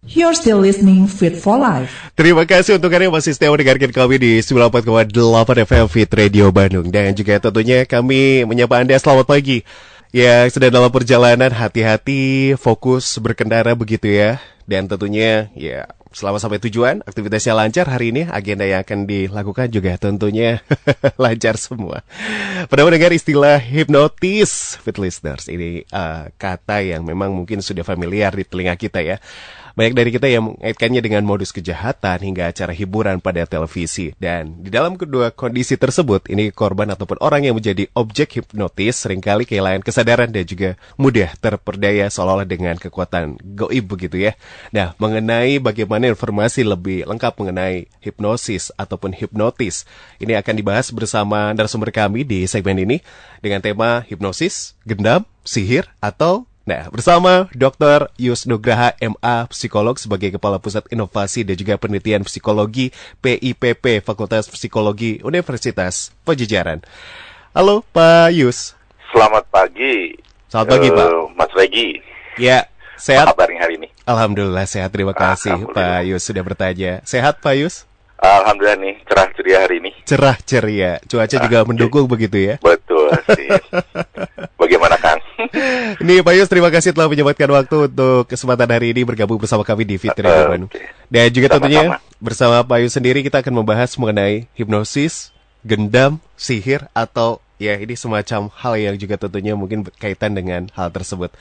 You're still listening Fit for Life. Terima kasih untuk kalian yang masih setia mendengarkan kami di 94,8 FM Fit Radio Bandung. Dan juga tentunya kami menyapa Anda selamat pagi. Ya, sedang dalam perjalanan, hati-hati, fokus berkendara begitu ya. Dan tentunya ya selama sampai tujuan, aktivitasnya lancar hari ini, agenda yang akan dilakukan juga tentunya lancar semua. Pada mendengar istilah hipnotis, Fit Listeners, ini kata yang memang mungkin sudah familiar di telinga kita ya. Banyak dari kita yang mengaitkannya dengan modus kejahatan hingga acara hiburan pada televisi. Dan di dalam kedua kondisi tersebut, ini korban ataupun orang yang menjadi objek hipnotis seringkali kehilangan kesadaran dan juga mudah terperdaya seolah-olah dengan kekuatan gaib begitu ya. Nah, mengenai bagaimana informasi lebih lengkap mengenai hipnosis ataupun hipnotis, ini akan dibahas bersama narasumber kami di segmen ini dengan tema hipnosis, gendam, sihir, atau bersama Dr. Yus Nugraha MA, psikolog sebagai Kepala Pusat Inovasi dan juga Penelitian Psikologi PIPP Fakultas Psikologi Universitas Pajajaran. Halo Pak Yus. Selamat pagi. Selamat pagi Pak. Mas Regi. Ya, sehat. Apa kabarnya hari ini? Alhamdulillah sehat, terima kasih Pak Yus sudah bertanya. Sehat Pak Yus? Alhamdulillah nih, cerah ceria hari ini. Cerah ceria, cuaca juga mendukung begitu ya? Betul sih. Bagaimana Kang? Ini Pak Yus, terima kasih telah menyempatkan waktu untuk kesempatan hari ini bergabung bersama kami di Fit Radio Bandung. Dan juga tentunya bersama Pak Yus sendiri kita akan membahas mengenai hipnosis, gendam, sihir, atau ya ini semacam hal yang juga tentunya mungkin berkaitan dengan hal tersebut.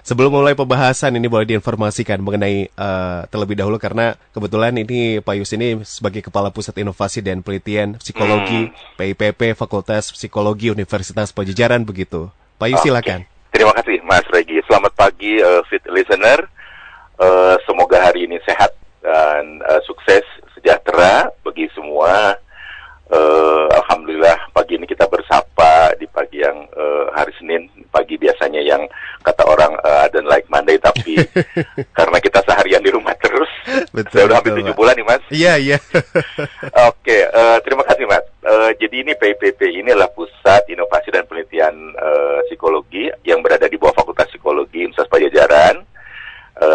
Sebelum mulai pembahasan ini boleh diinformasikan mengenai terlebih dahulu karena kebetulan ini Pak Yus ini sebagai Kepala Pusat Inovasi dan Penelitian Psikologi PIPP Fakultas Psikologi Universitas Pajajaran begitu. Pak Yus silakan. Terima kasih Mas Regi. Selamat pagi Fit Listener. Semoga hari ini sehat dan sukses, sejahtera bagi semua. Alhamdulillah pagi ini kita bersapa di pagi yang hari Senin, pagi biasanya yang kata orang don't like Monday, tapi karena kita seharian di rumah terus, betul, saya udah hampir 7 bulan nih Mas. Iya. Oke, terima kasih Mas. Jadi ini PIPP ini adalah Pusat Inovasi dan Penelitian Psikologi yang berada di bawah Fakultas Psikologi Universitas Pajajaran,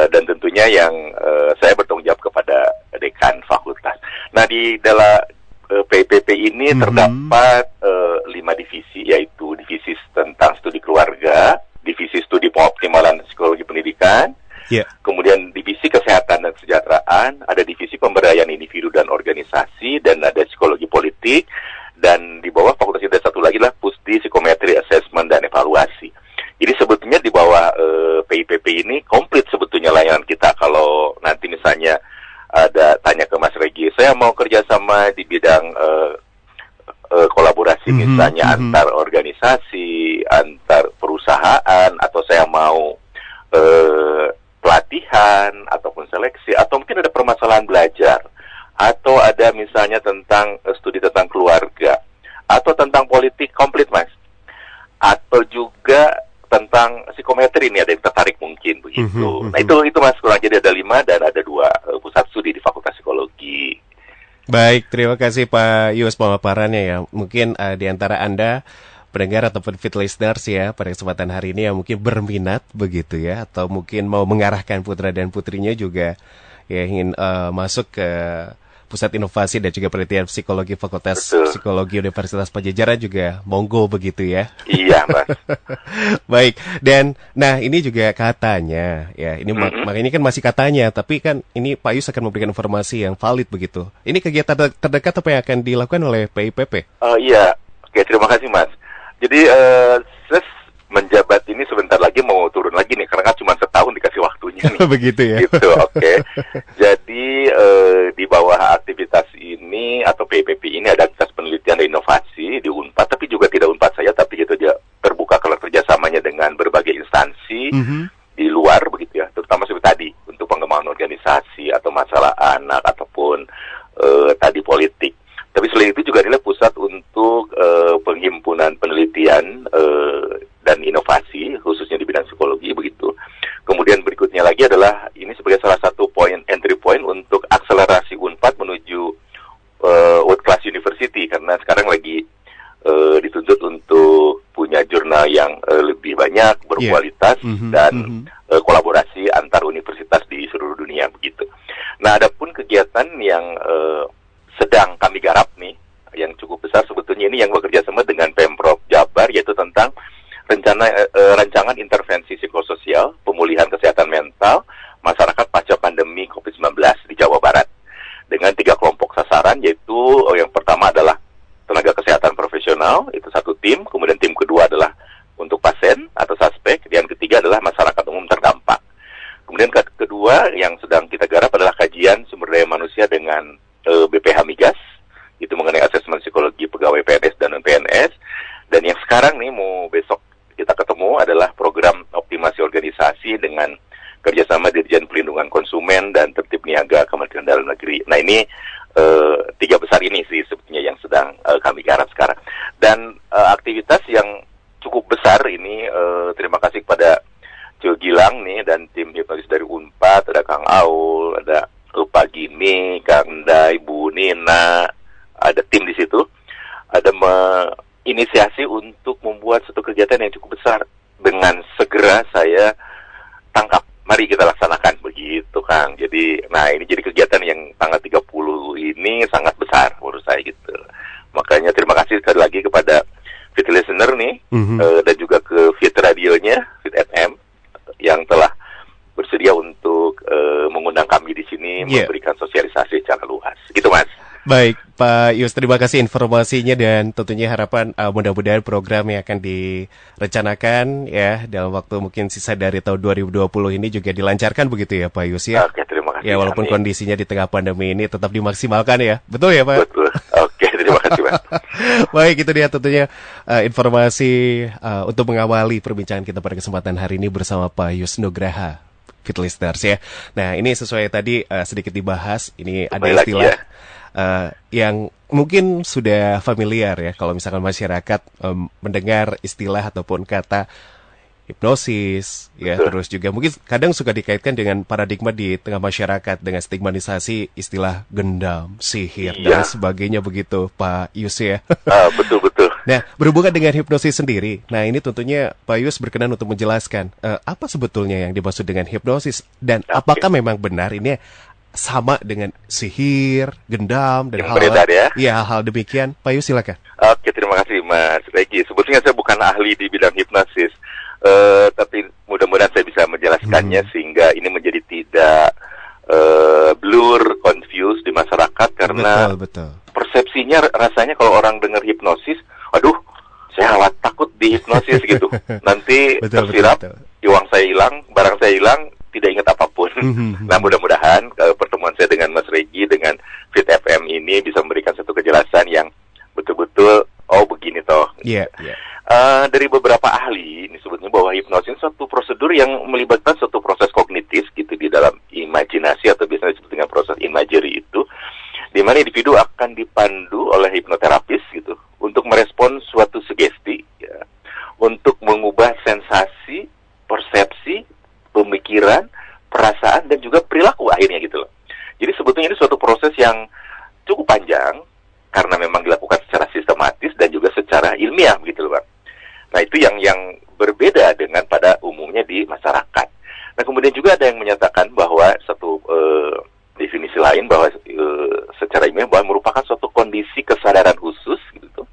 dan tentunya yang saya bertanggung jawab kepada Dekan Fakultas. Nah, di dalam PIPP ini terdapat 5 divisi, yaitu divisi tentang studi keluarga, divisi studi pengoptimalan psikologi pendidikan, kemudian divisi kesehatan dan kesejahteraan, ada divisi pemberdayaan individu dan organisasi, dan ada psikologi politik, dan di bawah fakultas itu ada satu lagi lah Pusdi Psikometri Assessment dan Evaluasi. Jadi sebetulnya di bawah PIPP ini komplit sebetulnya layanan kita. Kalau nanti misalnya ada tanya ke Mas Regi, saya mau kerjasama di bidang kolaborasi misalnya antar organisasi, antar perusahaan, atau saya mau pelatihan ataupun seleksi, atau mungkin ada permasalahan belajar, atau ada misalnya tentang studi tentang keluarga, atau tentang politik, komplit Mas, atau juga tentang psikometri, ini ada yang tertarik mungkin begitu. Nah itu Mas, kurang jadi ada 5 dan ada 2 pusat studi di Fakultas Psikologi. Baik, terima kasih Pak Yus pemaparannya ya. Mungkin di antara Anda pendengar ataupun Fit Listeners ya pada kesempatan hari ini yang mungkin berminat begitu ya, atau mungkin mau mengarahkan putra dan putrinya juga ya ingin masuk ke Pusat Inovasi dan juga Penelitian Psikologi Fakultas Psikologi Universitas Pajajaran juga monggo begitu ya. Iya Mas. Baik, dan nah ini juga katanya ya, ini makanya kan masih katanya, tapi kan ini Pak Yus akan memberikan informasi yang valid begitu. Ini kegiatan terdekat apa yang akan dilakukan oleh PIPP? Iya, oke, terima kasih Mas. Jadi saya menjabat ini sebentar lagi mau turun lagi nih, karena kan cuma setahun dikasih waktunya nih. Begitu ya. Gitu, oke. Jadi di bawah aktivitas ini atau PIPP ini ada aktivitas penelitian dan inovasi di UNPAD, tapi juga tidak UNPAD saja, tapi kita juga terbuka kalau kerjasamanya dengan berbagai instansi di luar begitu ya, terutama seperti tadi untuk pengembangan organisasi atau masalah anak ataupun tadi politik. Tapi selain itu juga adalah pusat untuk penghimpunan penelitian dan inovasi khususnya di bidang psikologi begitu. Kemudian berikutnya lagi adalah ini sebagai salah satu entry point untuk akselerasi UNPAD menuju World Class University, karena sekarang lagi dituntut untuk punya punya jurnal yang lebih banyak, berkualitas, dan kolaborasi antar universitas di seluruh dunia begitu. Nah, adapun kegiatan yang sedang kami garap nih, yang cukup besar sebetulnya ini yang bekerja sama dengan Pemprov Jabar, yaitu tentang rancangan intervensi psikososial, pemulihan kesehatan mental masyarakat pasca pandemi COVID-19 di Jawa Barat. Dengan 3 kelompok sasaran, yaitu yang pertama adalah tenaga kesehatan profesional, itu satu tim, kemudian tim kedua adalah untuk pasien atau suspek, dan ketiga adalah masyarakat umum terdampak. Kemudian kedua yang sedang kita garap adalah kajian sumber daya manusia dengan BPH Migas, itu mengenai asesmen psikologi pegawai PNS dan non-PNS, dan yang sekarang nih mau besok kita ketemu adalah program optimasi organisasi dengan kerjasama Dirjen Pelindungan Konsumen dan Tertib Niaga Kementerian Dalam Negeri. Nah, ini 3 besar ini sih sebetulnya yang sedang kami garap sekarang. Dan aktivitas yang cukup besar ini, terima kasih kepada Jo Gilang nih dan tim hipnotis dari Unpad, ada Kang Aul, ada Lupa Gini, Kang Dai, Bu Nina, ada tim di situ, ada inisiasi untuk membuat satu kegiatan yang cukup besar. Dengan segera saya tangkap, mari kita laksanakan begitu, Kang. Jadi, nah ini jadi kegiatan yang tanggal 30 ini sangat besar menurut saya gitu. Makanya terima kasih sekali lagi kepada Fit Listener nih, dan juga ke Fit Radionya, Fit FM, yang telah bersedia untuk mengundang kami di sini, memberikan sosialisasi secara luas. Gitu, Mas. Baik, Pak Yus, terima kasih informasinya dan tentunya harapan mudah-mudahan program yang akan direncanakan ya dalam waktu mungkin sisa dari tahun 2020 ini juga dilancarkan begitu ya Pak Yus ya. Oke, terima kasih. Ya, walaupun kondisinya di tengah pandemi ini tetap dimaksimalkan ya. Betul ya, Pak? Betul. Oke, terima kasih, Pak. Baik, itu dia tentunya informasi untuk mengawali perbincangan kita pada kesempatan hari ini bersama Pak Yus Nugraha, Fit Listeners ya. Nah, ini sesuai tadi sedikit dibahas, ini ada istilah yang mungkin sudah familiar ya kalau misalkan masyarakat mendengar istilah ataupun kata hipnosis ya, terus juga mungkin kadang suka dikaitkan dengan paradigma di tengah masyarakat dengan stigmatisasi istilah gendam, sihir dan sebagainya begitu Pak Yus ya. Betul. Nah, berhubungan dengan hipnosis sendiri, nah ini tentunya Pak Yus berkenan untuk menjelaskan apa sebetulnya yang dimaksud dengan hipnosis dan apakah memang benar ini sama dengan sihir, gendam, dan hal-hal demikian. Pak Yus, silakan. Oke, terima kasih Mas Regi. Sebetulnya saya bukan ahli di bidang hipnosis, tapi mudah-mudahan saya bisa menjelaskannya sehingga ini menjadi tidak blur, confused di masyarakat, karena betul. Persepsinya rasanya kalau orang dengar hipnosis, aduh, saya takut di hipnosis gitu. Nanti tersirat, uang saya hilang, barang saya hilang, tidak ingat apapun. Nah, mudah-mudahan pertemuan saya dengan Mas Regi dengan Fit FM ini bisa memberikan satu kejelasan yang betul-betul begini toh. Dari beberapa ahli ini sebutnya bahwa hipnosis suatu prosedur yang melibatkan suatu proses kognitif gitu di dalam imajinasi atau biasanya disebut dengan proses imagery itu, di mana individu akan dipandu oleh hipnoterapis gitu untuk merespon suatu sugesti ya, untuk mengubah sensasi, persepsi, pemikiran, perasaan, dan juga perilaku akhirnya gitu loh. Jadi sebetulnya ini suatu proses yang cukup panjang karena memang dilakukan secara sistematis dan juga secara ilmiah begitu loh, Pak. Nah, itu yang berbeda dengan pada umumnya di masyarakat. Nah, kemudian juga ada yang menyatakan bahwa satu definisi lain bahwa secara ilmiah bahwa merupakan suatu kondisi kesadaran khusus gitu,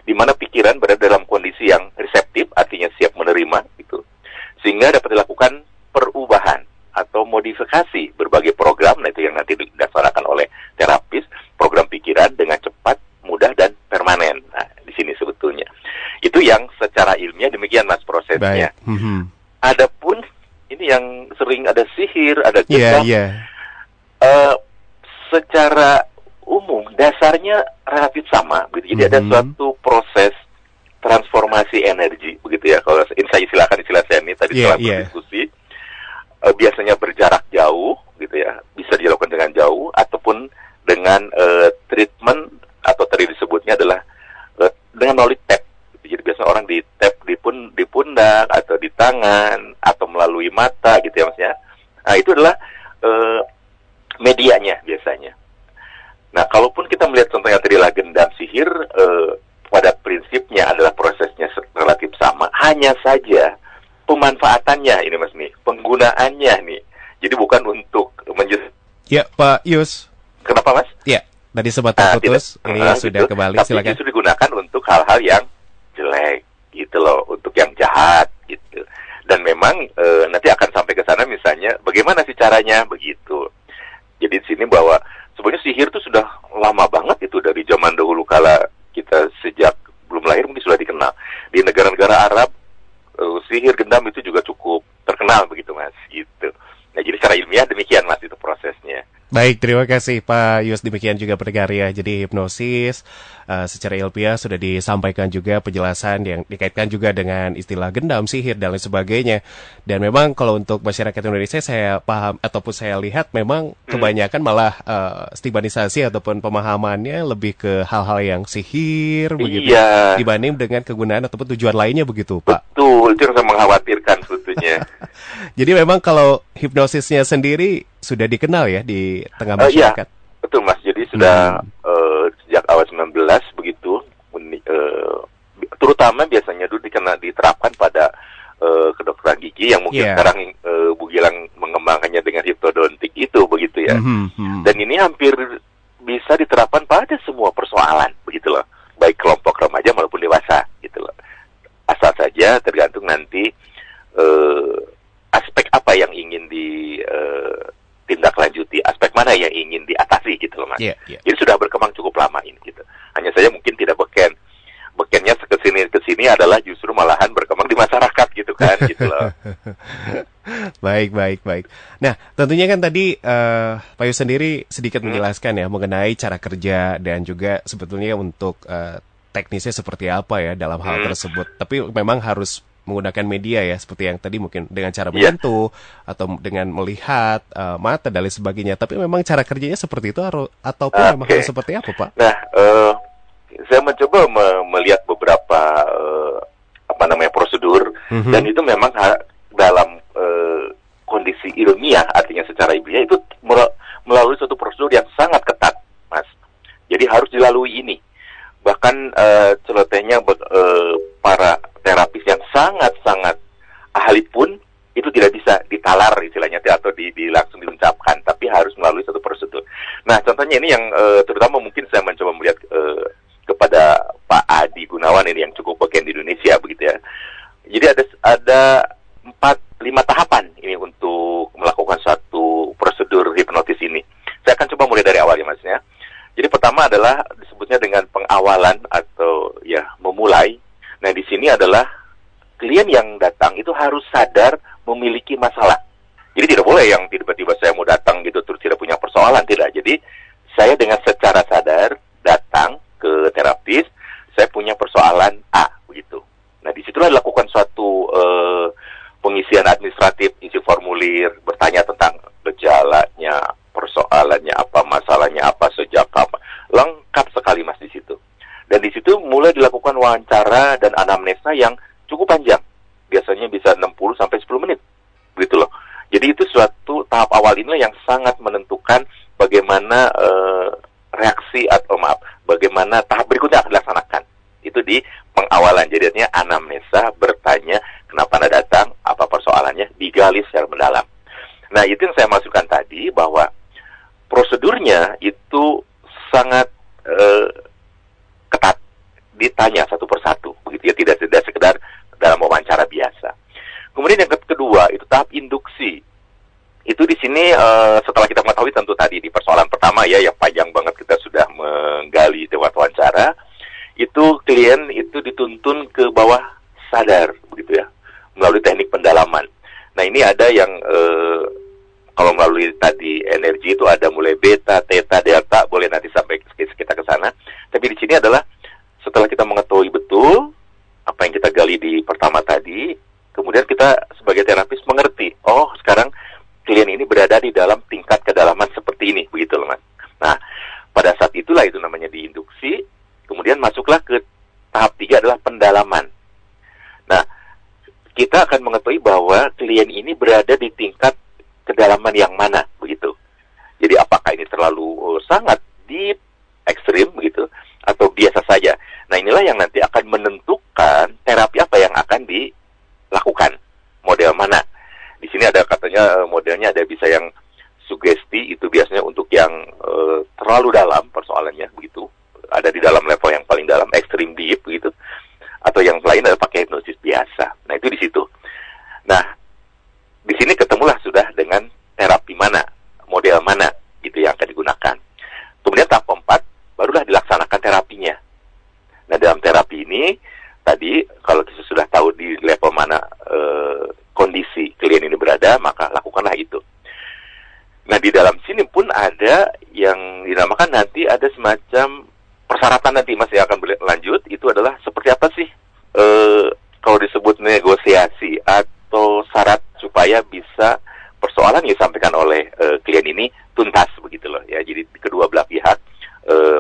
di mana pikiran berada dalam kondisi yang reseptif, artinya siap menerima gitu, sehingga dapat dilakukan perubahan atau modifikasi berbagai program, nah itu yang nanti dilaksanakan oleh terapis, program pikiran dengan cepat, mudah, dan permanen. Nah, di sini sebetulnya. Itu yang secara ilmiah demikian Mas prosesnya. Adapun ini yang sering ada sihir, ada gendam. Secara umum dasarnya relatif sama, begitu. Jadi ada suatu proses transformasi energi, begitu ya. Kalau saya silakan istilah saya ini tadi setelah berdiskusi, biasanya berjarak jauh, gitu ya, bisa dilakukan dengan jauh ataupun dengan treatment atau tadi disebutnya adalah dengan melalui tap. Jadi biasanya orang di tap di pundak atau di tangan atau melalui mata, gitu ya Mas ya. Nah, itu adalah medianya biasanya. Nah, kalaupun kita melihat contohnya tadi lah gendam, sihir, pada prinsipnya adalah prosesnya relatif sama, hanya saja pemanfaatannya ini Mas nih, penggunaannya nih. Jadi bukan untuk Ya, Pak Yus. Kenapa Mas? Ya, tadi sempat terputus. Ini sudah gitu. kembali, Tapi silakan. justru digunakan untuk hal-hal yang jelek gitu loh, untuk yang jahat gitu. Dan memang nanti akan sampai ke sana misalnya bagaimana sih caranya begitu. Jadi di sini bahwa sebenarnya sihir itu sudah lama banget itu dari zaman dahulu kala kita sejak belum lahir mungkin sudah dikenal. Di negara-negara Arab sihir gendam itu juga cukup terkenal begitu Mas gitu. Nah jadi secara ilmiah demikian Mas itu prosesnya. Baik, terima kasih Pak Yus. Demikian juga pendengar ya. Jadi hipnosis secara ilmiah sudah disampaikan juga penjelasan yang dikaitkan juga dengan istilah gendam, sihir, dan lain sebagainya. Dan memang kalau untuk masyarakat Indonesia saya paham ataupun saya lihat memang kebanyakan malah stigmatisasi ataupun pemahamannya lebih ke hal-hal yang sihir begitu dibanding dengan kegunaan ataupun tujuan lainnya begitu Pak. Betul, itu yang saya mengkhawatirkan sebetulnya. Jadi memang kalau hipnosisnya sendiri sudah dikenal ya di tengah masyarakat. Iya, betul Mas. Jadi sudah sejak awal 19 begitu, terutama biasanya dulu diterapkan pada kedokteran gigi yang mungkin sekarang Bu Gilang mengembangkannya dengan hipnodontik itu begitu ya. Dan ini hampir bisa diterapkan pada semua persoalan begitu loh, baik kelompok remaja maupun dewasa gitu loh. Asal saja tergantung nanti aspek apa yang ingin ditindaklanjuti, aspek mana yang ingin diatasi gitu loh Mas. Jadi sudah berkembang cukup lama ini gitu. Hanya saja mungkin tidak bekennya kesini adalah justru malahan berkembang di masyarakat gitu kan gitu loh. Baik. Nah, tentunya kan tadi Pak Yus sendiri sedikit menjelaskan ya mengenai cara kerja dan juga sebetulnya untuk teknisnya seperti apa ya dalam hal tersebut. Tapi memang harus menggunakan media ya, seperti yang tadi mungkin dengan cara menyentuh atau dengan melihat mata dan lain sebagainya. Tapi memang cara kerjanya seperti itu ataupun memang harus seperti apa Pak? Nah, saya mencoba melihat beberapa prosedur dan itu memang dalam kondisi ilmiah, artinya secara ilmiah itu melalui suatu prosedur yang sangat ketat, Mas. Jadi harus dilalui ini. Bahkan celotehnya para terapis yang sangat-sangat ahli pun itu tidak bisa ditalar istilahnya atau langsung diucapkan, tapi harus melalui satu prosedur. Nah, contohnya ini yang terutama mungkin saya mencoba melihat kepada Pak Adi Gunawan ini yang cukup bagian di Indonesia begitu ya. Jadi ada 4-5 tahapan ini untuk melakukan suatu prosedur hipnotis ini. Saya akan coba mulai dari awal ya Mas ya. Jadi pertama adalah disebutnya dengan pengawalan atau ya memulai. Nah di sini adalah klien yang datang itu harus sadar memiliki masalah. Jadi tidak boleh yang tiba-tiba saya mau datang gitu terus tidak punya persoalan, tidak. Jadi saya dengan secara sadar datang ke terapis, saya punya persoalan A begitu. Nah disitulah dilakukan suatu pengisian administratif, isi formulir, bertanya tentang gejalanya, persoalannya apa, masalahnya apa, sejak kapan, lengkap sekali Mas di situ. Dan di situ mulai dilakukan wawancara dan anamnesa yang cukup panjang, biasanya bisa 60 sampai 10 menit, begitu loh. Jadi itu suatu tahap awal inilah yang sangat menentukan bagaimana reaksi atau bagaimana tahap berikutnya akan dilaksanakan. Itu di pengawalan, jadinya anamnesa, bertanya kenapa Anda datang, apa persoalannya, digali secara mendalam. Nah itu yang saya masukkan tadi bahwa prosedurnya itu sangat ketat, ditanya satu persatu, begitu ya, tidak sekedar dalam wawancara biasa. Kemudian yang kedua itu tahap induksi. Itu di sini setelah kita mengetahui tentu tadi di persoalan pertama ya yang panjang banget kita sudah menggali lewat wawancara, itu klien itu dituntun ke bawah sadar begitu ya melalui teknik pendalaman. Nah ini ada yang kalau melalui tadi energi itu ada mulai beta, theta, delta, boleh nanti sampai kita ke sana. Tapi di sini adalah setelah kita mengetahui betul apa yang kita gali di pertama tadi, kemudian kita sebagai terapis mengerti, oh sekarang klien ini berada di dalam tingkat kedalaman seperti ini, begitu loh Mas. Nah, pada saat itulah itu namanya diinduksi, kemudian masuklah ke tahap 3 adalah pendalaman. Nah, kita akan mengetahui bahwa klien ini berada di tingkat kedalaman yang mana, begitu. Jadi apakah ini terlalu sangat deep, ekstrim, begitu, atau biasa saja. Nah, inilah yang nanti itu biasanya untuk yang terlalu dalam persoalannya begitu, ada di dalam level yang paling dalam, extreme deep begitu, atau yang lain adalah pakai hipnosis biasa. Nah itu di situ. Nah di sini ketemulah sudah dengan terapi mana, model mana gitu yang akan digunakan. Kemudian tahap keempat barulah dilaksanakan terapinya. Nah dalam terapi ini tadi kalau kita sudah tahu di level mana kondisi klien ini berada, maka lakukanlah itu. Nah di dalam sini pun ada yang dinamakan nanti ada semacam persyaratan nanti Mas yang akan berlanjut, itu adalah seperti apa sih kalau disebut negosiasi atau syarat supaya bisa persoalan yang disampaikan oleh klien ini tuntas begitu loh ya. Jadi kedua belah pihak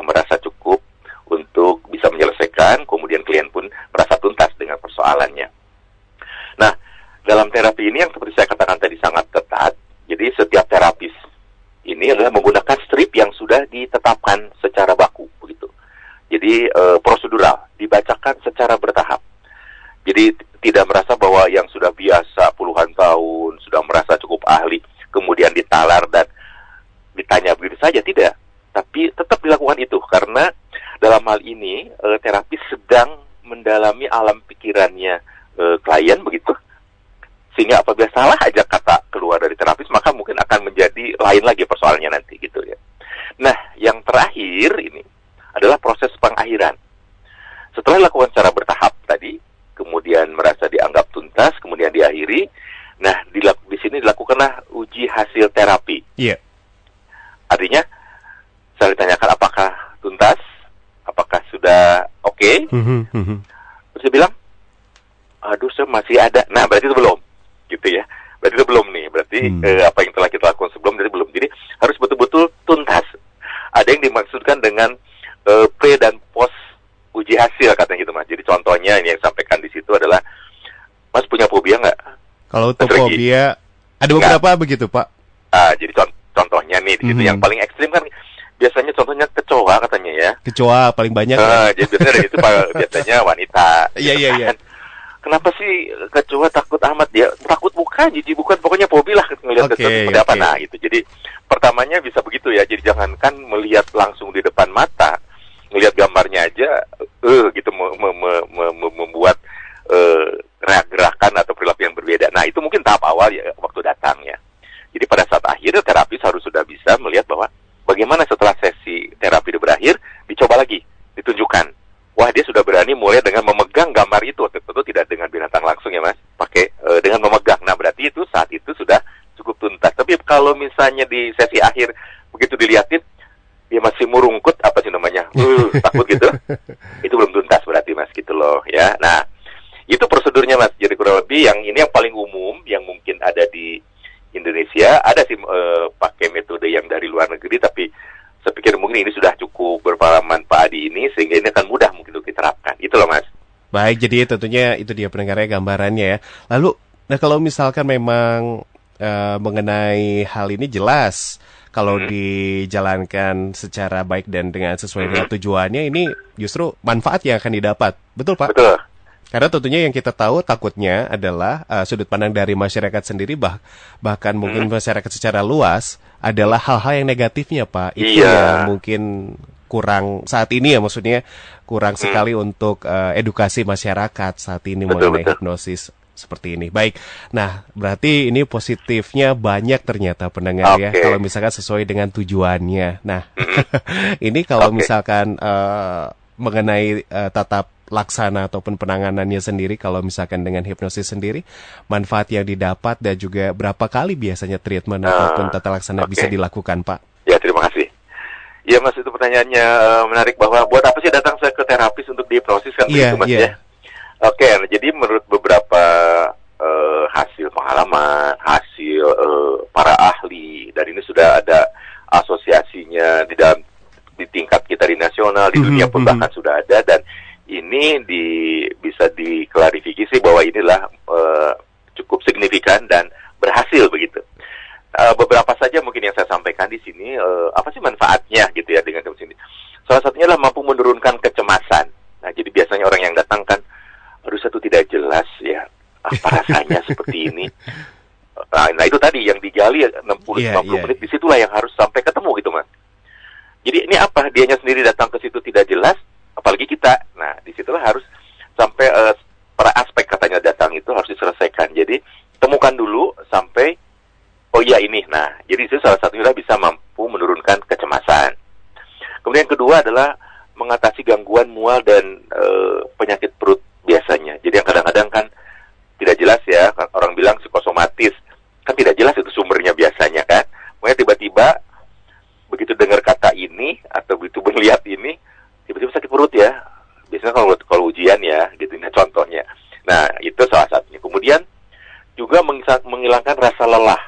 merasa cukup untuk bisa menyelesaikan, kemudian klien pun merasa tuntas dengan persoalannya. Nah dalam terapi ini yang seperti saya katakan tadi sangat ketat. Jadi setiap terapis ini adalah menggunakan strip yang sudah ditetapkan secara baku begitu. Jadi prosedural, dibacakan secara bertahap. Jadi tidak merasa bahwa yang sudah biasa puluhan tahun, sudah merasa cukup ahli, kemudian ditalar dan ditanya begitu saja, tidak. Tapi tetap dilakukan itu, karena dalam hal ini terapis sedang mendalami alam pikirannya klien begitu. Sehingga apabila salah aja kata keluar dari terapis, maka mungkin akan menjadi lain lagi persoalannya nanti gitu ya. Nah, yang terakhir ini adalah proses pengakhiran. Setelah dilakukan secara bertahap tadi, kemudian merasa dianggap tuntas, kemudian diakhiri. Nah, di sini dilakukanlah uji hasil terapi. Iya. Artinya, saya ditanyakan apakah tuntas, apakah sudah oke. Terus dia bilang, aduh, saya masih ada. Nah, berarti itu belum. Gitu ya, berarti itu belum nih, berarti apa yang telah kita lakukan sebelum berarti belum, jadi harus betul-betul tuntas. Ada yang dimaksudkan dengan pre dan post uji hasil katanya gitu Mas. Jadi contohnya ini yang sampaikan di situ adalah, Mas punya fobia nggak? Kalau untuk fobia ada beberapa begitu Pak. Jadi contohnya nih di situ yang paling ekstrim kan biasanya contohnya kecoa katanya ya. Kecoa paling banyak. Jadi biasanya dari itu biasanya wanita. Iya. Kenapa sih kecoa takut amat dia? Takut bukan, jijik bukan, pokoknya fobi lah ngelihat kecoa seperti apa. Nah gitu. Jadi pertamanya bisa begitu ya. Jadi jangankan melihat langsung di depan mata, ngelihat gambarnya aja, gitu membuat gerakan atau perilaku yang berbeda. Nah itu mungkin tahap awal ya waktu datang ya. Jadi pada saat akhir terapis harus sudah bisa melihat bahwa bagaimana setelah sesi terapi berakhir, dicoba lagi, ditunjukkan. Wah dia sudah berani mulai dengan memegang gambar itu, tentu tidak dengan binatang langsung ya Mas, pakai dengan memegang. Nah berarti itu saat itu sudah cukup tuntas. Tapi kalau misalnya di sesi akhir begitu dilihatin, dia masih murungkut apa sih namanya, takut gitu, itu belum tuntas berarti Mas gitu loh ya. Nah itu prosedurnya Mas. Jadi kurang lebih yang ini yang paling umum yang mungkin ada di Indonesia. Ada sih pakai metode yang dari luar negeri, tapi saya pikir mungkin ini sudah cukup berpengalaman Pak Adi ini, sehingga ini akan mudah mungkin untuk diterapkan. Itu loh Mas. Baik, jadi tentunya itu dia pendengarnya gambarannya ya. Lalu, nah kalau misalkan memang mengenai hal ini jelas, kalau dijalankan secara baik dan dengan sesuai dengan tujuannya, ini justru manfaat yang akan didapat. Betul Pak? Betul. Karena tentunya yang kita tahu takutnya adalah sudut pandang dari masyarakat sendiri, bahkan mungkin masyarakat secara luas adalah hal-hal yang negatifnya Pak. Itu yang mungkin kurang saat ini ya, maksudnya kurang sekali untuk edukasi masyarakat saat ini mengenai hipnosis seperti ini. Baik, nah berarti ini positifnya banyak ternyata pendengar ya, kalau misalkan sesuai dengan tujuannya. Nah, ini kalau misalkan mengenai tata laksana ataupun penanganannya sendiri, kalau misalkan dengan hipnosis sendiri, manfaat yang didapat dan juga berapa kali biasanya treatment ataupun tata laksana bisa dilakukan Pak? Ya terima kasih. Ya Mas, itu pertanyaannya menarik, bahwa buat apa sih datang saya ke terapis untuk dihipnosis kan begitu Mas ya? Oke, jadi menurut beberapa hasil pengalaman, hasil para ahli, dan ini sudah ada asosiasinya di tingkat kita di nasional, di dunia pun bahkan sudah ada, dan ini bisa diklarifikasi bahwa inilah cukup signifikan dan berhasil begitu. Beberapa saja mungkin yang saya sampaikan di sini, apa sih manfaatnya gitu ya dengan sini. Salah satunya adalah mampu menurunkan kecemasan. Nah, jadi biasanya orang yang datang kan, aduh satu tidak jelas ya, apa rasanya seperti ini. Nah itu tadi yang digali 60-50 menit, disitulah yang harus sampai ketemu gitu Mas. Jadi ini apa? Dianya sendiri datang ke situ tidak jelas, apalagi kita. Nah, disitulah harus sampai para aspek katanya datang itu harus diselesaikan. Jadi temukan dulu sampai oh iya ini. Nah, jadi itu salah satunya bisa mampu menurunkan kecemasan. Kemudian yang kedua adalah mengatasi gangguan mual dan penyakit perut biasanya. Jadi yang kadang-kadang kan tidak jelas ya, orang bilang psikosomatis, kan tidak jelas itu sumbernya biasanya kan. Pokoknya tiba-tiba begitu dengar kata ini atau begitu melihat ini, tiba-tiba sakit perut ya. Biasanya kalau ujian ya, gitu ini contohnya. Nah, itu salah satunya. Kemudian juga menghilangkan rasa lelah.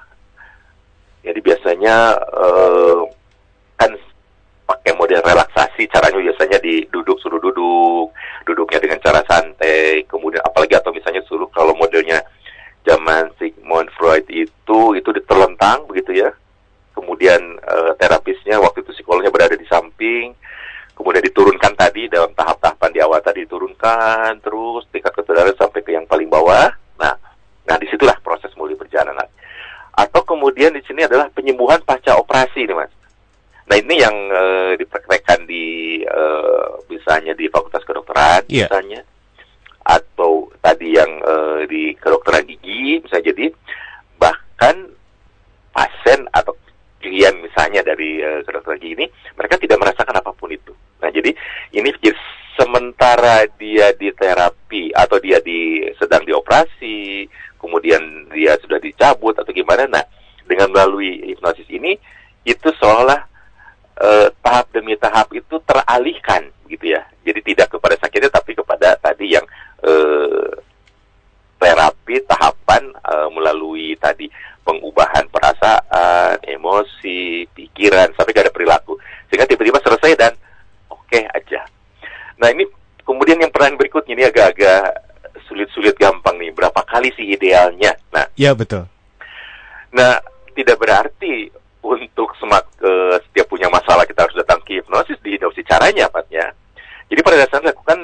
Jadi biasanya kan pakai model relaksasi, caranya biasanya suruh duduk, duduknya dengan cara santai, kemudian apalagi atau misalnya suruh kalau modelnya zaman Sigmund Freud itu diterlentang begitu ya, kemudian terapisnya waktu itu psikolognya berada di samping, kemudian diturunkan tadi dalam tahap-tahapan di awal tadi diturunkan terus tingkat kesadaran sampai ke yang paling bawah, nah disitulah proses mulai berjalan. Atau kemudian di sini adalah penyembuhan pasca operasi nih Mas. Nah ini yang dipraktekkan di misalnya di Fakultas Kedokteran misalnya, atau tadi yang di kedokteran gigi bisa jadi, bahkan pasien atau klien misalnya dari kedokteran gigi ini mereka tidak merasakan apapun itu. Nah jadi ini sementara dia di terapi atau dia sedang dioperasi, kemudian dia sudah dicabut atau gimana, nah dengan melalui hipnosis ini itu seolah tahap demi tahap itu teralihkan gitu ya. Jadi tidak kepada sakitnya tapi kepada tadi yang terapi tahapan melalui tadi pengubahan perasaan, emosi, pikiran sampai ke ada perilaku. Sehingga tiba-tiba selesai dan oke aja. Nah ini kemudian yang peran berikutnya ini agak-agak sulit-sulit gampang nih. Berapa kali sih idealnya? Nah, ya betul. Nah, tidak berarti untuk setiap punya masalah kita harus datang ke hipnosis, di hipnosis caranya Patnya. Jadi pada dasarnya lakukan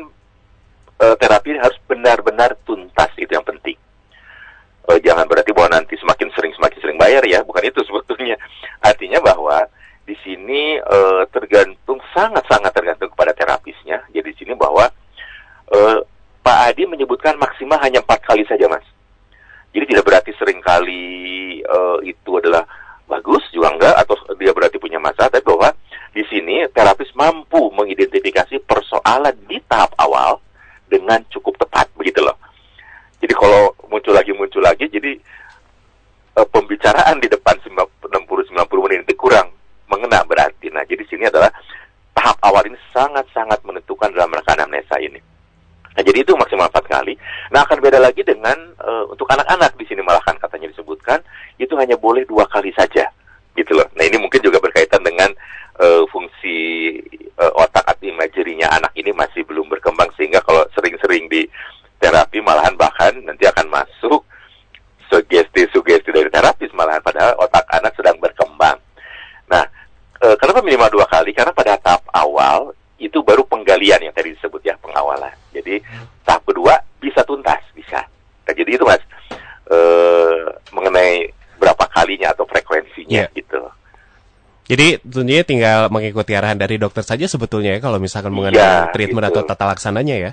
terapi harus benar-benar tuntas, itu yang penting. Jangan berarti bahwa nanti semakin sering bayar ya, bukan itu sebetulnya. Artinya bahwa di sini sangat-sangat tergantung kepada terapisnya. Jadi di sini bahwa Pak Adi menyebutkan maksimal hanya 4 kali saja Mas. Jadi tidak berarti sering kali itu adalah bagus juga enggak, atau dia berarti punya masalah, tapi bahwa di sini terapis mampu mengidentifikasi persoalan di tahap awal dengan cukup tepat, begitu loh. Jadi kalau muncul lagi, jadi pembicaraan di depan 60-90 menit itu kurang mengena berarti. Nah, jadi sini adalah tahap awal ini sangat-sangat menentukan dalam rangka anamnesa ini. Nah, jadi itu maksimal 4 kali. Nah, akan beda lagi dengan untuk anak-anak di sini, malah kan katanya disebutkan itu hanya boleh 2 kali saja, gitu loh. Nah, ini mungkin juga berkaitan dengan fungsi otak atau imajerinya anak ini masih belum berkembang, sehingga kalau sering-sering di terapi malahan bahkan nanti akan masuk sugesti dari terapis malahan, padahal otak anak sedang berkembang. Nah, kenapa minimal 2 kali? Karena pada tahap awal itu baru penggalian yang tadi disebut ya, pengawalan. Jadi tahap kedua bisa tuntas, bisa. Nah, jadi itu Mas, mengenai berapa kalinya atau frekuensinya gitu. Jadi tentunya tinggal mengikuti arahan dari dokter saja sebetulnya ya, kalau misalkan mengenai treatment gitu. atau tata laksananya ya.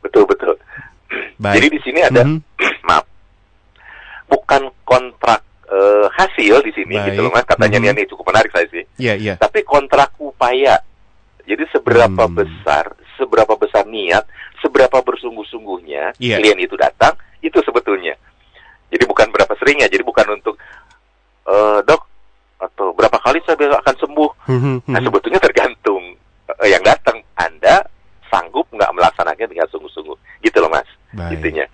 Betul. Baik. Jadi di sini ada maaf, bukan kontrak hasil di sini. Baik. Gitu loh Mas, katanya ini cukup menarik saya sih. Iya. Tapi kontrak upaya. Jadi seberapa besar niat, seberapa bersungguh-sungguhnya klien itu datang, itu sebetulnya. Jadi bukan berapa seringnya, jadi bukan untuk dok atau berapa kali saya akan sembuh. Nah, sebetulnya tergantung yang datang, Anda sanggup nggak melaksanakannya dengan sungguh-sungguh, gitu loh Mas. Intinya.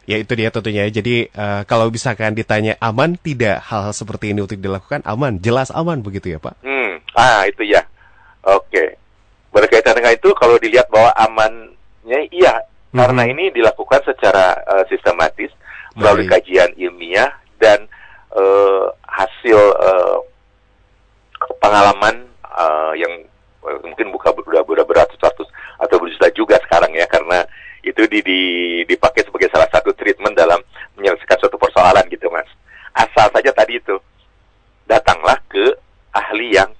Ya itu dia tentunya. Jadi kalau misalkan ditanya aman tidak hal-hal seperti ini untuk dilakukan, aman, jelas aman begitu ya Pak? Itu ya. Oke. Berkaitan dengan itu, kalau dilihat bahwa amannya iya, karena ini dilakukan secara sistematis melalui kajian ilmiah dan hasil pengalaman yang mungkin udah beratus-ratus atau berjuta juga sekarang ya, karena itu dipakai sebagai salah satu treatment dalam menyelesaikan suatu persoalan gitu Mas. asal saja tadi itu datanglah ke ahli yang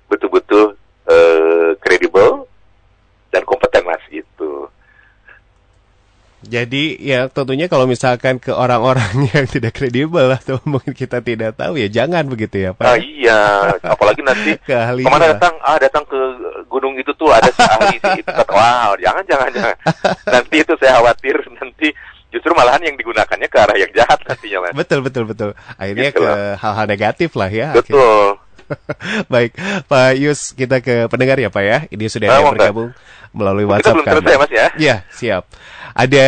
betul-betul kredibel dan kompeten mas gitu. Jadi ya tentunya kalau misalkan ke orang-orang yang tidak kredibel atau mungkin kita tidak tahu ya jangan begitu ya Pak. Iya, apalagi nanti Ke ahli kemana lah. datang ke gunung itu tuh ada si ahli si itu. Wow, jangan. Nanti itu saya khawatir nanti justru malahan yang digunakannya ke arah yang jahat nantinya mas. Betul. Akhirnya Gitu ke lah. hal-hal negatif lah ya. Betul. Baik, Pak Yus, kita ke pendengar ya Pak ya. Ini sudah ada yang Monggo. bergabung melalui Kita WhatsApp belum selesai mas ya. Ya, siap. Ada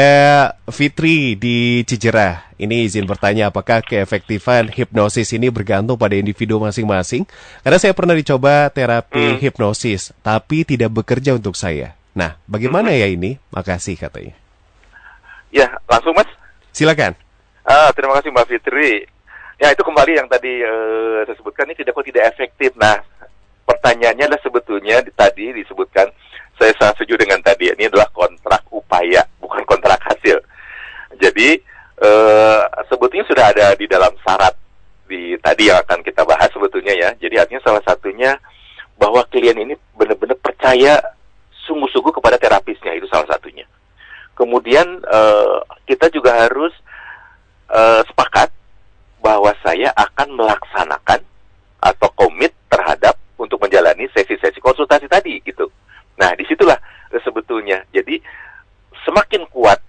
Fitri di Cijerah. Ini izin bertanya apakah keefektifan hipnosis ini bergantung pada individu masing-masing? Karena saya pernah dicoba terapi hipnosis, tapi tidak bekerja untuk saya. Nah, bagaimana ya ini? Makasih katanya. Ya, langsung mas. Silakan. Terima kasih Mbak Fitri. Ya itu kembali yang tadi saya sebutkan ini tidak efektif. Nah, pertanyaannya adalah sebetulnya tadi disebutkan, saya sangat setuju dengan tadi, ini adalah kontrak upaya, bukan kontrak hasil. Jadi sebetulnya sudah ada di dalam syarat di tadi yang akan kita bahas sebetulnya ya. Jadi artinya salah satunya bahwa klien ini benar-benar percaya sungguh-sungguh kepada terapisnya, itu salah satunya. Kemudian kita juga harus sepakat bahwa saya akan melaksanakan atau komit terhadap untuk menjalani sesi-sesi konsultasi tadi gitu. Nah, disitulah sebetulnya. Jadi semakin kuat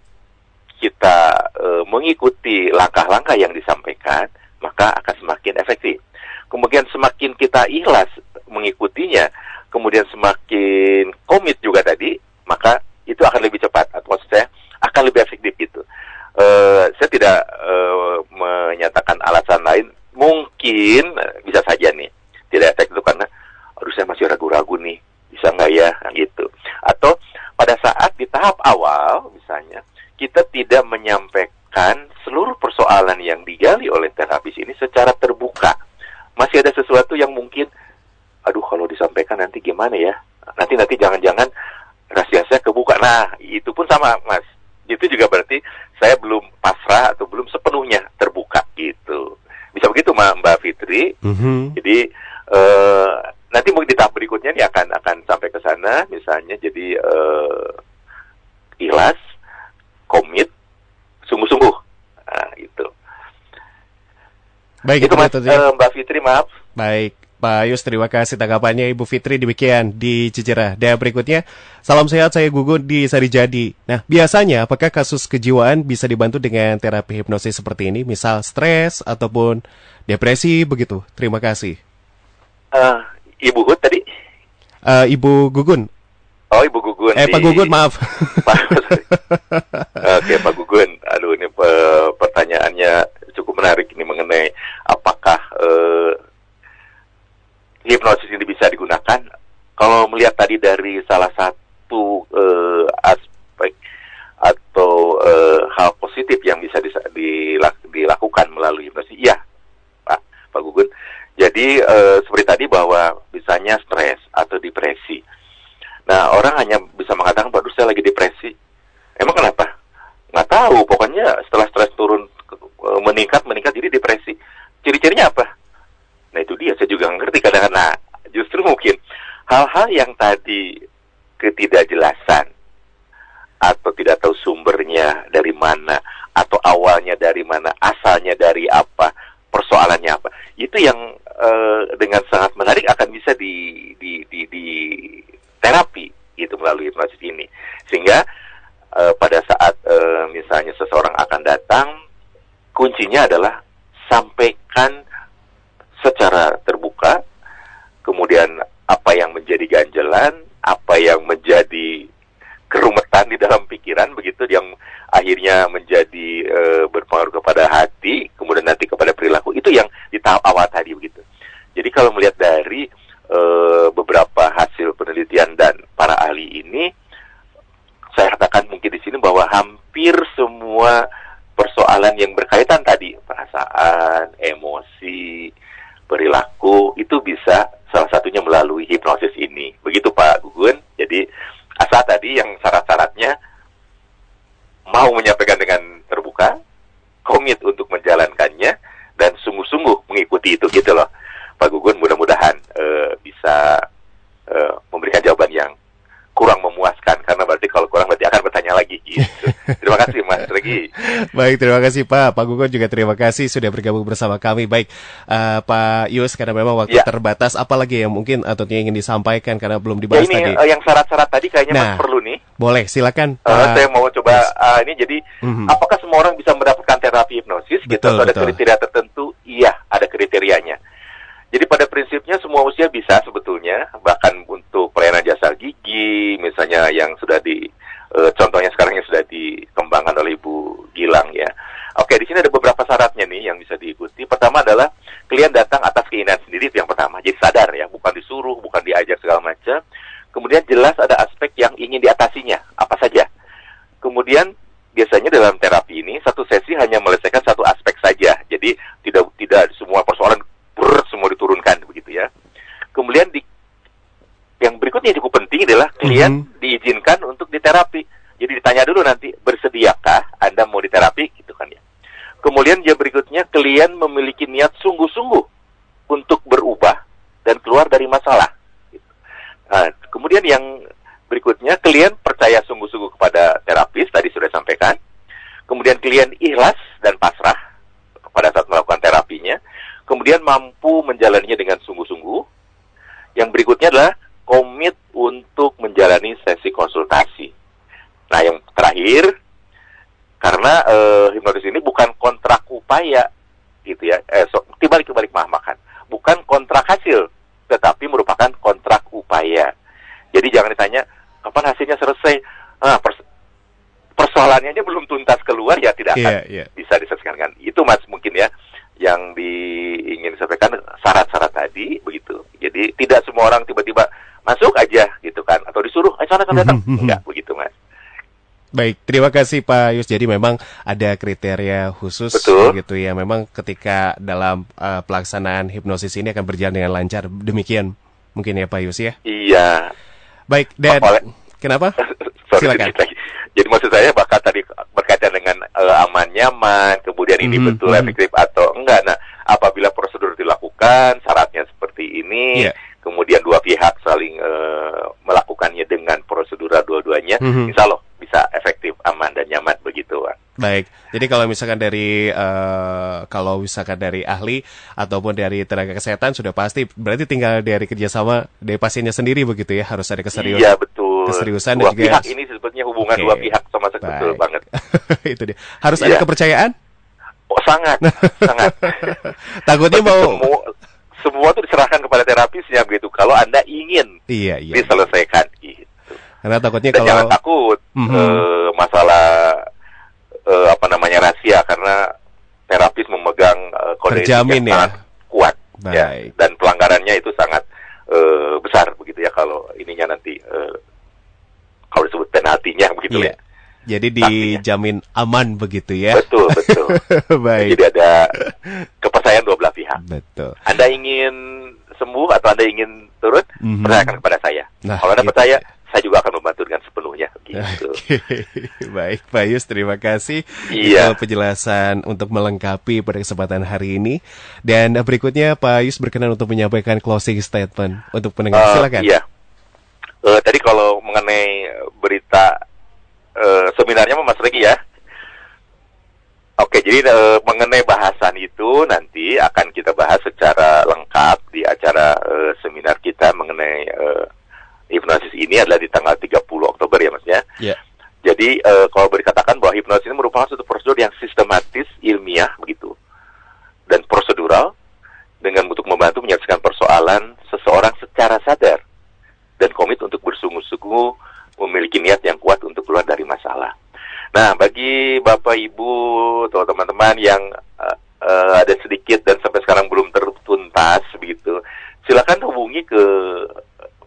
kita mengikuti langkah-langkah yang disampaikan, maka akan semakin efektif. Kemudian semakin kita ikhlas mengikutinya, kemudian semakin komit juga tadi, maka itu akan lebih cepat. Atau maksud saya akan lebih efektif gitu. Saya tidak menyatakan alasan lain. Mungkin bisa saja nih tidak efektif karena aduh saya masih ragu-ragu nih, bisa nggak ya gitu. Atau pada saat di tahap awal misalnya kita tidak menyampaikan seluruh persoalan yang digali oleh terapis ini secara terbuka. Masih ada sesuatu yang mungkin aduh kalau disampaikan nanti gimana ya, nanti jangan-jangan rahasia saya kebuka. Nah itu pun sama mas, itu juga berarti saya belum pasrah atau belum sepenuhnya terbuka gitu. Bisa begitu Mbak Fitri. Jadi nanti mungkin di tahap berikutnya nih akan sampai ke sana misalnya. Jadi ikhlas, komit, sungguh-sungguh. Nah, itu. Baik, itu mas, Mbak Fitri, maaf. Baik, Pak Yus, terima kasih tanggapannya. Ibu Fitri demikian di Cijerah. Dan berikutnya, salam sehat, saya Gugun di Sarijadi. Nah, biasanya apakah kasus kejiwaan bisa dibantu dengan terapi hipnosis seperti ini? Misal stres ataupun depresi begitu. Terima kasih. Ibu Hud tadi? Ibu Gugun. Oh, Ibu Gugun. Pak Gugun, maaf. Oke, Pak Gugun. Aduh, ini pertanyaannya cukup menarik ini mengenai apakah hipnosis ini bisa digunakan. Kalau melihat tadi dari salah satu aspek atau hal positif yang bisa dilakukan melalui hipnosis, iya, Pak Gugun. Jadi seperti tadi bahwa misalnya stres atau depresi. Nah, orang hanya bisa mengatakan, waduh saya lagi depresi. Emang kenapa? Nggak tahu, pokoknya setelah stres turun, meningkat, jadi depresi. Ciri-cirinya apa? Nah itu dia, saya juga ngerti kadang-kadang. Nah, justru mungkin hal-hal yang tadi ketidakjelasan, atau tidak tahu sumbernya dari mana, atau awalnya dari mana, asalnya dari apa, persoalannya apa, itu yang dengan sangat menarik akan bisa di terapi gitu melalui hipnosis ini. Sehingga pada saat misalnya seseorang akan datang, kuncinya adalah sampaikan secara terbuka, kemudian apa yang menjadi ganjelan, apa yang menjadi kerumetan di dalam pikiran begitu, yang akhirnya menjadi berpengaruh kepada hati, kemudian nanti kepada perilaku, itu yang di tahap awal tadi begitu. Jadi kalau melihat dari beberapa hasil penelitian dan para ahli ini, saya katakan mungkin di sini bahwa hampir semua persoalan yang berkaitan tadi, perasaan, emosi, perilaku, itu bisa salah satunya melalui hipnosis ini. Begitu Pak Gugun. Jadi asal tadi yang syarat-syaratnya mau menyampaikan dengan terbuka, komit untuk menjalankannya, dan sungguh Terima kasih Mas Regi. Baik, terima kasih Pak Gugum juga terima kasih sudah bergabung bersama kami. Baik, Pak Yus, karena memang waktu terbatas, apalagi yang mungkin atau yang ingin disampaikan karena belum dibahas ini, tadi. Yang syarat-syarat tadi kayaknya Mas perlu nih. Boleh, silakan. Saya mau coba ini jadi apakah semua orang bisa mendapatkan terapi hipnosis? Betul, gitu? Ada kriteria tertentu? Iya, ada kriterianya. Jadi pada prinsipnya semua usia bisa sebetulnya, bahkan untuk pelayanan jasa gigi, misalnya yang sudah contohnya sekarang yang sudah dikembangkan oleh Ibu Gilang ya. Oke, di sini ada beberapa syaratnya nih yang bisa diikuti. Pertama adalah klien datang atas keinginan sendiri, itu yang pertama. Jadi sadar ya, bukan disuruh, bukan diajak segala macam. Kemudian jelas ada aspek yang ingin diatasinya, apa saja. Kemudian biasanya dalam terapi ini satu sesi hanya menyelesaikan satu aspek saja. Jadi tidak semua persoalan semua diturunkan begitu ya. Kemudian yang berikutnya yang cukup penting adalah klien diizinkan untuk diterapi. Jadi ditanya dulu nanti, bersediakah Anda mau diterapi gitu kan ya. Kemudian yang berikutnya klien memiliki niat sungguh-sungguh untuk berubah dan keluar dari masalah. Gitu. Nah, kemudian yang berikutnya klien percaya sungguh-sungguh kepada terapis, tadi sudah sampaikan. Kemudian klien ikhlas dan pasrah pada saat melakukan terapinya. Kemudian mampu menjalaninya dengan sungguh-sungguh. Yang berikutnya adalah komit untuk menjalani sesi konsultasi. Nah, yang terakhir, karena hipnotis ini bukan kontrak upaya, gitu ya. Dibalik makan, bukan kontrak hasil, tetapi merupakan kontrak upaya. Jadi jangan ditanya kapan hasilnya selesai. Persoalannya aja belum tuntas keluar ya tidak akan bisa diselesaikan. Itu Mas mungkin ya yang ingin disampaikan syarat-syarat tadi begitu. Jadi tidak semua orang tiba-tiba masuk aja gitu kan atau disuruh sana datang. Enggak begitu Mas. Baik, terima kasih Pak Yus. Jadi memang ada kriteria khusus gitu ya. Memang ketika dalam pelaksanaan hipnosis ini akan berjalan dengan lancar. Demikian mungkin ya Pak Yus ya. Iya. Baik, dan kenapa? Silakan. Jadi maksud saya bahkan tadi berkaitan dengan aman nyaman, kemudian ini betul efektif atau enggak. Nah, apabila prosedur dilakukan, syaratnya seperti ini, kemudian dua pihak saling melakukannya dengan prosedur dua-duanya, insya Allah bisa efektif, aman dan nyaman begitu, Pak. Baik, jadi kalau misalkan dari ahli ataupun dari tenaga kesehatan sudah pasti, berarti tinggal dari kerjasama dari pasiennya sendiri begitu ya, harus ada keseriusan. Iya betul. Keseriusan dua dan juga pihak ini sebetulnya hubungan dua pihak sama betul banget. Itu dia. Harus ada kepercayaan. Oh sangat. Takutnya mau semua itu diserahkan kepada terapisnya begitu. Kalau Anda ingin diselesaikan gitu. Karena takutnya dan jangan takut masalah rahasia karena terapis memegang kode etik yang sangat kuat ya, dan pelanggarannya itu sangat besar begitu ya kalau ininya nanti kalau disebut penaltinya begitu ya. Jadi dijamin aman begitu ya. Betul. Baik. Jadi ada kepercayaan dua belah pihak. Betul. Anda ingin sembuh atau Anda ingin turun, percayakan kepada saya. Nah, kalau Anda percaya, saya juga akan membantu dengan sepenuhnya. Gitu. Baik, Pak Yus, terima kasih. Iya. Itu penjelasan untuk melengkapi pada kesempatan hari ini. Dan berikutnya Pak Yus berkenan untuk menyampaikan closing statement untuk pendengar. Silakan. Iya. Tadi kalau mengenai berita seminarnya Mas Regi ya. Oke, jadi mengenai bahasan itu nanti akan kita bahas secara lengkap di acara seminar kita mengenai hipnosis ini adalah di tanggal 30 Oktober ya Mas ya. Yeah. Jadi kalau dikatakan bahwa hipnosis ini merupakan suatu prosedur yang sistematis, ilmiah begitu, dan prosedural dengan untuk membantu menyelesaikan persoalan seseorang secara sadar dan komit untuk bersungguh-sungguh memiliki niat yang kuat untuk keluar dari masalah. Nah, bagi Bapak Ibu atau teman-teman yang ada sedikit dan sampai sekarang belum tertuntas begitu, silakan hubungi ke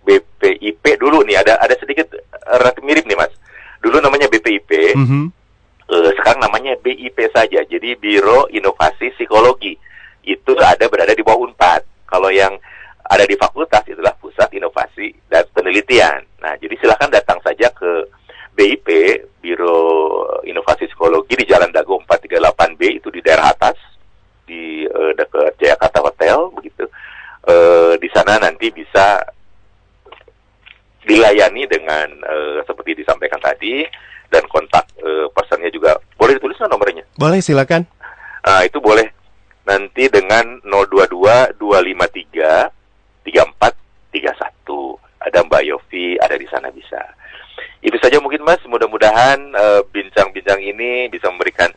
BPIP dulu nih. Ada sedikit mirip nih Mas. Dulu namanya BPIP, sekarang namanya BIP saja. Jadi Biro Inovasi Psikologi. Itu berada di bawah Unpad. Kalau yang ada di fakultas itulah Pusat Inovasi dan Penelitian. Nah, jadi silakan datang saja ke BIP, Biro Inovasi Psikologi di Jalan Dago 438B, itu di daerah atas, di dekat Jayakarta Hotel, begitu. Di sana nanti bisa dilayani dengan seperti disampaikan tadi, dan kontak personnya juga boleh ditulis nggak nomornya? Boleh, silakan. Itu boleh nanti dengan 022 253 3431. Ada Mbak Yofi, ada di sana bisa. Itu saja mungkin Mas, mudah-mudahan bincang-bincang ini bisa memberikan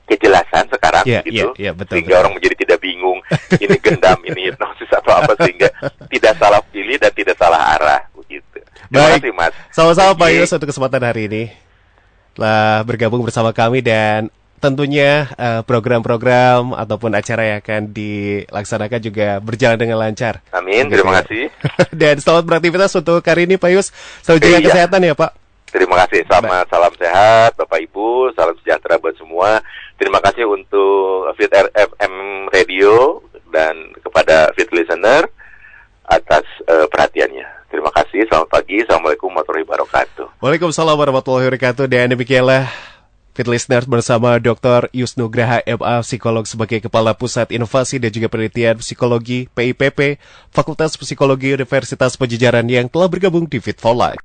kejelasan sekarang gitu, betul, sehingga orang menjadi tidak bingung ini gendam, ini hipnosis atau apa, sehingga tidak salah pilih dan tidak salah arah begitu. Terima kasih Mas. Sama-sama Pak Yus untuk kesempatan hari ini telah bergabung bersama kami, dan tentunya program-program ataupun acara yang akan dilaksanakan juga berjalan dengan lancar. Amin, terima kasih. Dan selamat beraktivitas untuk hari ini Pak Yus. Selamat jaga kesehatan ya Pak. Terima kasih, salam sehat Bapak Ibu, salam sejahtera buat semua. Terima kasih untuk Fit FM Radio dan kepada Fit Listener atas perhatiannya. Terima kasih, selamat pagi, Assalamualaikum warahmatullahi wabarakatuh. Waalaikumsalam warahmatullahi wabarakatuh. Dan demikianlah Fit Listeners bersama Dr. Yus Nugraha MA, psikolog sebagai Kepala Pusat Inovasi dan juga Penelitian Psikologi PIPP, Fakultas Psikologi Universitas Pajajaran yang telah bergabung di Fit for Life.